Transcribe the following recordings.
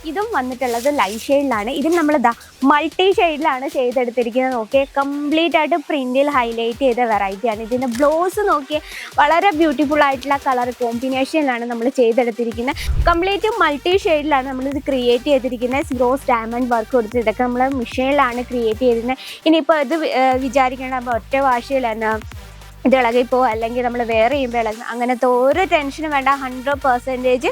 ഇതും വന്നിട്ടുള്ളത് ലൈറ്റ് ഷെയ്ഡിലാണ്. ഇതിൽ നമ്മൾ മൾട്ടി ഷെയ്ഡിലാണ് ചെയ്തെടുത്തിരിക്കുന്നത്. നോക്കിയേ, കംപ്ലീറ്റ് ആയിട്ട് പ്രിന്റിൽ ഹൈലൈറ്റ് ചെയ്ത വെറൈറ്റിയാണ്. ഇതിൻ്റെ ബ്ലൗസ് നോക്കിയേ, വളരെ ബ്യൂട്ടിഫുൾ ആയിട്ടുള്ള കളർ കോമ്പിനേഷനിലാണ് നമ്മൾ ചെയ്തെടുത്തിരിക്കുന്നത്. കംപ്ലീറ്റ് മൾട്ടി ഷെയ്ഡിലാണ് നമ്മളിത് ക്രിയേറ്റ് ചെയ്തിരിക്കുന്നത്. ഗ്രോസ് ഡയമണ്ട് വർക്ക് കൊടുത്ത് ഇതൊക്കെ നമ്മൾ മെഷീനിലാണ് ക്രിയേറ്റ് ചെയ്തിരുന്നത്. ഇനിയിപ്പോൾ ഇത് വിചാരിക്കേണ്ട ഒറ്റ വാശിയിൽ തന്നെ ഇത് ഇളകിപ്പോൾ അല്ലെങ്കിൽ നമ്മൾ വേറെ ചെയ്യുമ്പോൾ ഇളകും, അങ്ങനത്തെ ഒരു ടെൻഷനും വേണ്ട. 100%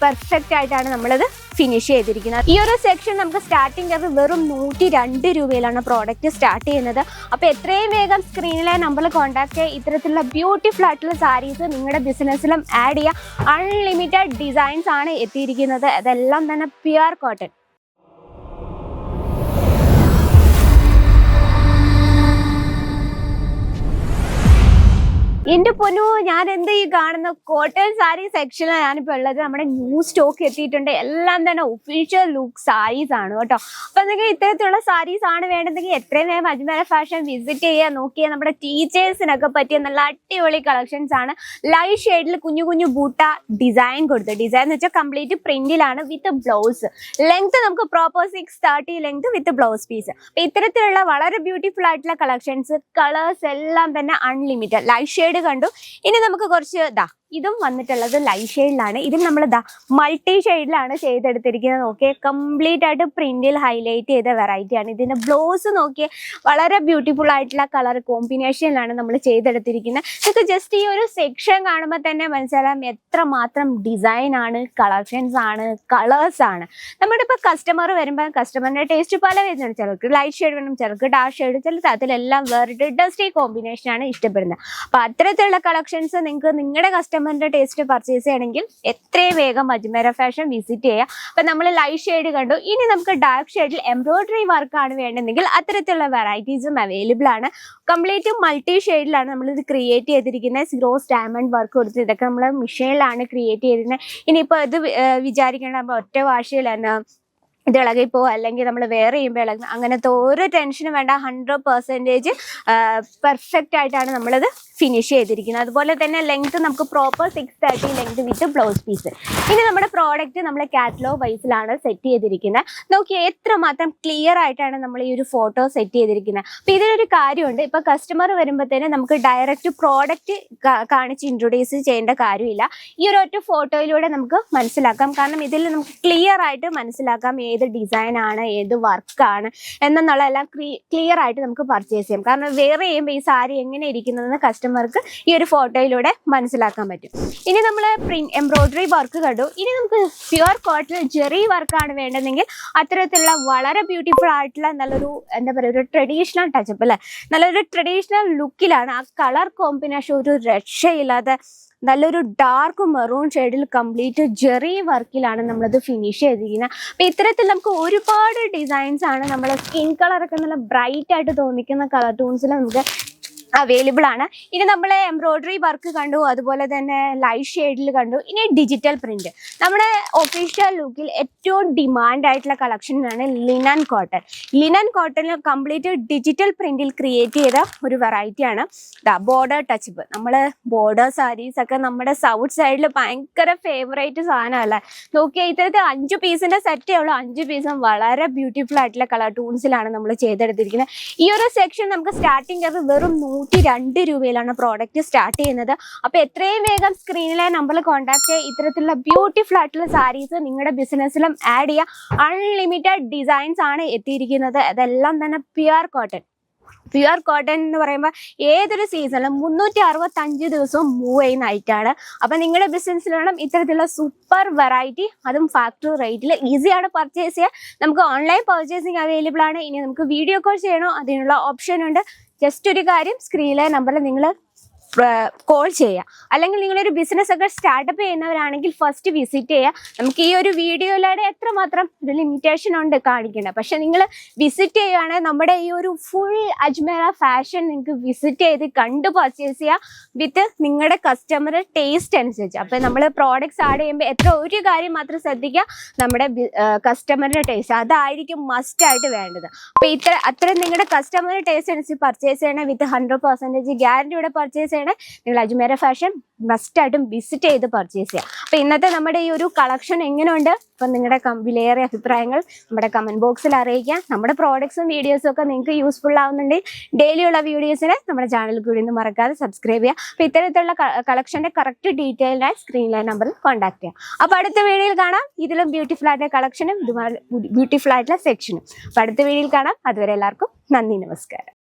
പെർഫെക്റ്റ് ആയിട്ടാണ് നമ്മളിത് ഫിനിഷ് ചെയ്തിരിക്കുന്നത്. ഈ ഒരു സെക്ഷൻ നമുക്ക് സ്റ്റാർട്ടിങ് അത് വെറും 102 രൂപയിലാണ് പ്രോഡക്റ്റ് സ്റ്റാർട്ട് ചെയ്യുന്നത്. അപ്പോൾ എത്രയും വേഗം സ്ക്രീനിലെ നമ്പറിൽ കോൺടാക്ട് ചെയ്യുക. ഇത്തരത്തിലുള്ള ബ്യൂട്ടിഫുൾ ആയിട്ടുള്ള സാരീസ് നിങ്ങളുടെ ബിസിനസ്സിലും ആഡ് ചെയ്യുക. അൺലിമിറ്റഡ് ഡിസൈൻസ് ആണ് എത്തിയിരിക്കുന്നത്. അതെല്ലാം തന്നെ പ്യുർ കോട്ടൺ. എൻ്റെ പൊന്നു, ഞാൻ എന്ത് ഈ കാണുന്ന കോട്ടൺ സാരി സെക്ഷനിലാണ് ഞാനിപ്പോൾ ഉള്ളത്. നമ്മുടെ ന്യൂ സ്റ്റോക്ക് എത്തിയിട്ടുണ്ട്. എല്ലാം തന്നെ ഒഫീഷ്യൽ ലുക്ക് സാരീസ് ആണ് കേട്ടോ. അപ്പോൾ നിങ്ങൾക്ക് ഇത്തരത്തിലുള്ള സാരീസ് ആണ് വേണമെങ്കിൽ എത്രയും വേഗം അജ്മീർ ഫാഷൻ വിസിറ്റ് ചെയ്യുക. നോക്കിയാൽ നമ്മുടെ ടീച്ചേഴ്സിനൊക്കെ പറ്റിയ നല്ല അടിപൊളി കളക്ഷൻസ് ആണ്. ലൈറ്റ് ഷെയ്ഡിൽ കുഞ്ഞു കുഞ്ഞു ബൂട്ട ഡിസൈൻ കൊടുത്ത്, ഡിസൈൻ എന്ന് വെച്ചാൽ കംപ്ലീറ്റ് പ്രിന്റിലാണ് വിത്ത് ബ്ലൗസ്. ലെങ്ത് നമുക്ക് proper 630 length with blouse piece. അപ്പോൾ ഇത്തരത്തിലുള്ള വളരെ ബ്യൂട്ടിഫുൾ ആയിട്ടുള്ള കളക്ഷൻസ്, കളേഴ്സ് എല്ലാം തന്നെ അൺലിമിറ്റഡ്. ലൈറ്റ് ഷെയ്ഡ് കണ്ടു. ഇനി നമുക്ക് കുറച്ച് ഇതും വന്നിട്ടുള്ളത് ലൈറ്റ് ഷെയ്ഡിലാണ്. ഇതിൽ നമ്മൾ മൾട്ടി ഷെയ്ഡിലാണ് ചെയ്തെടുത്തിരിക്കുന്നത്. നോക്കിയേ, കംപ്ലീറ്റ് ആയിട്ട് പ്രിന്റിൽ ഹൈലൈറ്റ് ചെയ്ത വെറൈറ്റിയാണ്. ഇതിൻ്റെ ബ്ലൗസ് നോക്കിയേ, വളരെ ബ്യൂട്ടിഫുൾ ആയിട്ടുള്ള കളർ കോമ്പിനേഷനിലാണ് നമ്മൾ ചെയ്തെടുത്തിരിക്കുന്നത്. നിങ്ങൾക്ക് ജസ്റ്റ് ഈ ഒരു സെക്ഷൻ കാണുമ്പോൾ തന്നെ മനസ്സിലാക്കാം എത്രമാത്രം ഡിസൈൻ ആണ്, കളക്ഷൻസ് ആണ്, കളേഴ്സ് ആണ്. നമ്മുടെ ഇപ്പോൾ കസ്റ്റമർ വരുമ്പോൾ കസ്റ്റമറിൻ്റെ ടേസ്റ്റ് പല വരുന്നുണ്ട്. ചിലർക്ക് ലൈറ്റ് ഷെയ്ഡ് വേണം, ചിലർക്ക് ഡാർക്ക് ഷെയ്ഡ്, ചില അതിലെല്ലാം വേറിട്ട് ഡസ്റ്റി കോമ്പിനേഷനാണ് ഇഷ്ടപ്പെടുന്നത്. അപ്പോൾ അത്തരത്തിലുള്ള കളക്ഷൻസ് നിങ്ങൾക്ക് നിങ്ങളുടെ കസ്റ്റമറിന്റെ ടേസ്റ്റ് പർച്ചേസ് ചെയ്യണമെങ്കിൽ എത്രയും വേഗം അജ്മീർ ഫാഷൻ വിസിറ്റ് ചെയ്യുക. അപ്പം നമ്മൾ ലൈറ്റ് ഷെയ്ഡ് കണ്ടു. ഇനി നമുക്ക് ഡാർക്ക് ഷെയ്ഡിൽ എംബ്രോയിഡറി വർക്കാണ് വേണ്ടതെങ്കിൽ അത്തരത്തിലുള്ള വെറൈറ്റീസും അവൈലബിൾ ആണ്. കംപ്ലീറ്റ് മൾട്ടി ഷെയ്ഡിലാണ് നമ്മളിത് ക്രിയേറ്റ് ചെയ്തിരിക്കുന്നത്. ഗ്രോസ് ഡയമണ്ട് വർക്ക് കൊടുത്ത് ഇതൊക്കെ നമ്മൾ മെഷീനിലാണ് ക്രിയേറ്റ് ചെയ്തിരുന്നത്. ഇനിയിപ്പോൾ ഇത് വിചാരിക്കേണ്ട ഒറ്റ വാശിയിൽ തന്നെ ഇത് ഇളകിപ്പോൾ അല്ലെങ്കിൽ നമ്മൾ വേറെ ചെയ്യുമ്പോൾ ഇളകും, അങ്ങനത്തെ ഒരു ടെൻഷനും വേണ്ട. 100% പെർഫെക്റ്റ് ആയിട്ടാണ് നമ്മളിത് ഫിനിഷ് ചെയ്തിരിക്കുന്നത്. അതുപോലെ തന്നെ ലെങ്ത് നമുക്ക് proper 630 length with blouse piece. ഇനി നമ്മുടെ പ്രോഡക്റ്റ് നമ്മൾ കാറ്റലോഗ് വൈസിലാണ് സെറ്റ് ചെയ്തിരിക്കുന്നത്. നോക്കിയാൽ എത്രമാത്രം ക്ലിയർ ആയിട്ടാണ് നമ്മൾ ഈ ഒരു ഫോട്ടോ സെറ്റ് ചെയ്തിരിക്കുന്നത്. അപ്പോൾ ഇതിലൊരു കാര്യമുണ്ട്, ഇപ്പോൾ കസ്റ്റമർ വരുമ്പോഴത്തേന് നമുക്ക് ഡയറക്റ്റ് പ്രോഡക്റ്റ് കാണിച്ച് ഇൻട്രൊഡ്യൂസ് ചെയ്യേണ്ട കാര്യമില്ല. ഈ ഒരു ഒറ്റ ഫോട്ടോയിലൂടെ നമുക്ക് മനസ്സിലാക്കാം. കാരണം ഇതിൽ നമുക്ക് ക്ലിയർ ആയിട്ട് മനസ്സിലാക്കാം ഏത് ഡിസൈനാണ്, ഏത് വർക്കാണ് എന്നെന്നുള്ളതെല്ലാം ക്ലിയർ ആയിട്ട് നമുക്ക് പർച്ചേസ് ചെയ്യാം. കാരണം വേറെ ചെയ്യുമ്പോൾ ഈ സാരി എങ്ങനെ ഇരിക്കുന്നതെന്ന് കസ്റ്റമർക്ക് ഈ ഒരു ഫോട്ടോയിലൂടെ മനസ്സിലാക്കാൻ പറ്റും. ഇനി നമ്മൾ എംബ്രോയിഡറി വർക്ക് കണ്ടു. ഇനി നമുക്ക് പ്യുർ കോട്ടൺ ജെറി വർക്കാണ് വേണ്ടതെങ്കിൽ അത്തരത്തിലുള്ള വളരെ ബ്യൂട്ടിഫുൾ ആയിട്ടുള്ള നല്ലൊരു എന്താ പറയുക, ഒരു ട്രഡീഷണൽ ടച്ചപ്പ് അല്ലേ, നല്ലൊരു ട്രഡീഷണൽ ലുക്കിലാണ്. ആ കളർ കോമ്പിനേഷൻ ഒരു രക്ഷയില്ലാതെ നല്ലൊരു ഡാർക്ക് മെറൂൺ ഷെയ്ഡിൽ കംപ്ലീറ്റ് ജെറി വർക്കിലാണ് നമ്മളത് ഫിനിഷ് ചെയ്തിരിക്കുന്നത്. അപ്പോൾ ഇത്തരത്തിൽ നമുക്ക് ഒരുപാട് ഡിസൈൻസ് ആണ്. നമ്മുടെ സ്കിൻ കളറൊക്കെ നല്ല ബ്രൈറ്റ് ആയിട്ട് തോന്നിക്കുന്ന കളർ ടൂൺസിൽ നമുക്ക് അവൈലബിൾ ആണ്. ഇനി നമ്മൾ എംബ്രോയിഡറി വർക്ക് കണ്ടു, അതുപോലെ തന്നെ ലൈറ്റ് ഷെയ്ഡിൽ കണ്ടു. ഇനി ഡിജിറ്റൽ പ്രിന്റ്, നമ്മുടെ ഒഫീഷ്യൽ ലുക്കിൽ ഏറ്റവും ഡിമാൻഡ് ആയിട്ടുള്ള കളക്ഷനാണ് ലിനൻ കോട്ടൺ. ലിനൻ കോട്ടണിൽ കംപ്ലീറ്റ് ഡിജിറ്റൽ പ്രിന്റിൽ ക്രിയേറ്റ് ചെയ്ത ഒരു വെറൈറ്റിയാണ് ബോർഡർ ടച്ചപ്പ്. നമ്മൾ ബോർഡർ സാരീസ് ഒക്കെ നമ്മുടെ സൗത്ത് സൈഡിൽ ഭയങ്കര ഫേവറേറ്റ് സാധനമല്ലേ. നോക്കിയാൽ ഇത്തരത്തിൽ 5 പീസിന്റെ സെറ്റേ ഉള്ളൂ. 5 പീസും വളരെ ബ്യൂട്ടിഫുൾ ആയിട്ടുള്ള കളർ ടൂൺസിലാണ് നമ്മൾ ചെയ്തെടുത്തിരിക്കുന്നത്. ഈ ഒരു സെക്ഷൻ നമുക്ക് സ്റ്റാർട്ടിങ് അത് വെറും 102 രൂപയിലാണ് പ്രോഡക്റ്റ് സ്റ്റാർട്ട് ചെയ്യുന്നത്. അപ്പോൾ എത്രയും വേഗം സ്ക്രീനിലെ നമ്പറിൽ കോൺടാക്ട് ചെയ്യുക. ഇത്തരത്തിലുള്ള ബ്യൂട്ടിഫുൾ ആയിട്ടുള്ള സാരീസ് നിങ്ങളുടെ ബിസിനസ്സിലും ആഡ് ചെയ്യുക. അൺലിമിറ്റഡ് ഡിസൈൻസ് ആണ് എത്തിയിരിക്കുന്നത്. അതെല്ലാം തന്നെ പ്യുർ കോട്ടൺ. പ്യുർ കോട്ടൺ എന്ന് പറയുമ്പോൾ ഏതൊരു സീസണിലും 365 ദിവസവും മൂവ് ചെയ്യുന്ന ഐറ്റാണ്. അപ്പം നിങ്ങളുടെ ബിസിനസ്സിൽ വേണം ഇത്തരത്തിലുള്ള സൂപ്പർ വെറൈറ്റി, അതും ഫാക്ടറി റേറ്റിൽ ഈസിയാണ് പർച്ചേസ് ചെയ്യുക. നമുക്ക് ഓൺലൈൻ പർച്ചേസിങ് അവൈലബിൾ ആണ്. ഇനി നമുക്ക് വീഡിയോ കോൾ ചെയ്യണോ, അതിനുള്ള ഓപ്ഷൻ ഉണ്ട്. ജസ്റ്റ് ഒരു കാര്യം, സ്ക്രീനിലെ നമ്പറിൽ നിങ്ങൾ കോൾ ചെയ്യുക. അല്ലെങ്കിൽ നിങ്ങളൊരു ബിസിനസ് ഒക്കെ സ്റ്റാർട്ടപ്പ് ചെയ്യുന്നവരാണെങ്കിൽ ഫസ്റ്റ് വിസിറ്റ് ചെയ്യുക. നമുക്ക് ഈ ഒരു വീഡിയോയിലൂടെ എത്രമാത്രം ഒരു ലിമിറ്റേഷൻ ഉണ്ട് കാണിക്കേണ്ടത്. പക്ഷെ നിങ്ങൾ വിസിറ്റ് ചെയ്യുകയാണെങ്കിൽ നമ്മുടെ ഈ ഒരു ഫുൾ അജ്മീർ ഫാഷൻ നിങ്ങൾക്ക് വിസിറ്റ് ചെയ്ത് കണ്ട് പർച്ചേസ് ചെയ്യുക വിത്ത് നിങ്ങളുടെ കസ്റ്റമർ ടേസ്റ്റ് അനുസരിച്ച്. അപ്പോൾ നമ്മൾ പ്രോഡക്റ്റ്സ് ആഡ് ചെയ്യുമ്പോൾ ഒരു കാര്യം മാത്രം ശ്രദ്ധിക്കുക, നമ്മുടെ കസ്റ്റമറിൻ്റെ ടേസ്റ്റ് അതായിരിക്കും മസ്റ്റ് ആയിട്ട് വേണ്ടത്. അപ്പോൾ അത്രയും നിങ്ങളുടെ കസ്റ്റമറിൻ്റെ ടേസ്റ്റ് അനുസരിച്ച് പർച്ചേസ് ചെയ്യണം. വിത്ത് 100% ഗ്യാരണ്ടിയോടെ പർച്ചേസ് ചെയ്യണം. ചെയ്യണേ. നിങ്ങൾ അജ്മേര ഫാഷൻ മസ്റ്റായിട്ടും വിസിറ്റ് ചെയ്ത് പർച്ചേസ് ചെയ്യുക. അപ്പോൾ ഇന്നത്തെ നമ്മുടെ ഈ ഒരു കളക്ഷൻ എങ്ങനെയുണ്ട്, അപ്പം നിങ്ങളുടെ വിലയേറിയ അഭിപ്രായങ്ങൾ നമ്മുടെ കമൻറ്റ് ബോക്സിൽ അറിയിക്കാം. നമ്മുടെ പ്രോഡക്ട്സും വീഡിയോസും ഒക്കെ നിങ്ങൾക്ക് യൂസ്ഫുൾ ആവുന്നുണ്ടെങ്കിൽ ഡെയിലിയുള്ള വീഡിയോസിന് നമ്മുടെ ചാനലിൽ കൂടി ഒന്നും മറക്കാതെ സബ്സ്ക്രൈബ് ചെയ്യുക. അപ്പോൾ ഇത്തരത്തിലുള്ള കളക്ഷൻ്റെ കറക്റ്റ് ഡീറ്റെയിൽഡായി സ്ക്രീനിലെ നമ്പറിൽ കോൺടാക്ട് ചെയ്യാം. അപ്പോൾ അടുത്ത വീഡിയോയിൽ കാണാം. ഇതിലും ബ്യൂട്ടിഫുൾ ആയിട്ടുള്ള കളക്ഷനും ഇതുപോലെ ബ്യൂട്ടിഫുൾ ആയിട്ടുള്ള സെക്ഷനും. അപ്പോൾ അടുത്ത വീഡിയോയിൽ കാണാം. അതുവരെ എല്ലാവർക്കും നന്ദി, നമസ്കാരം.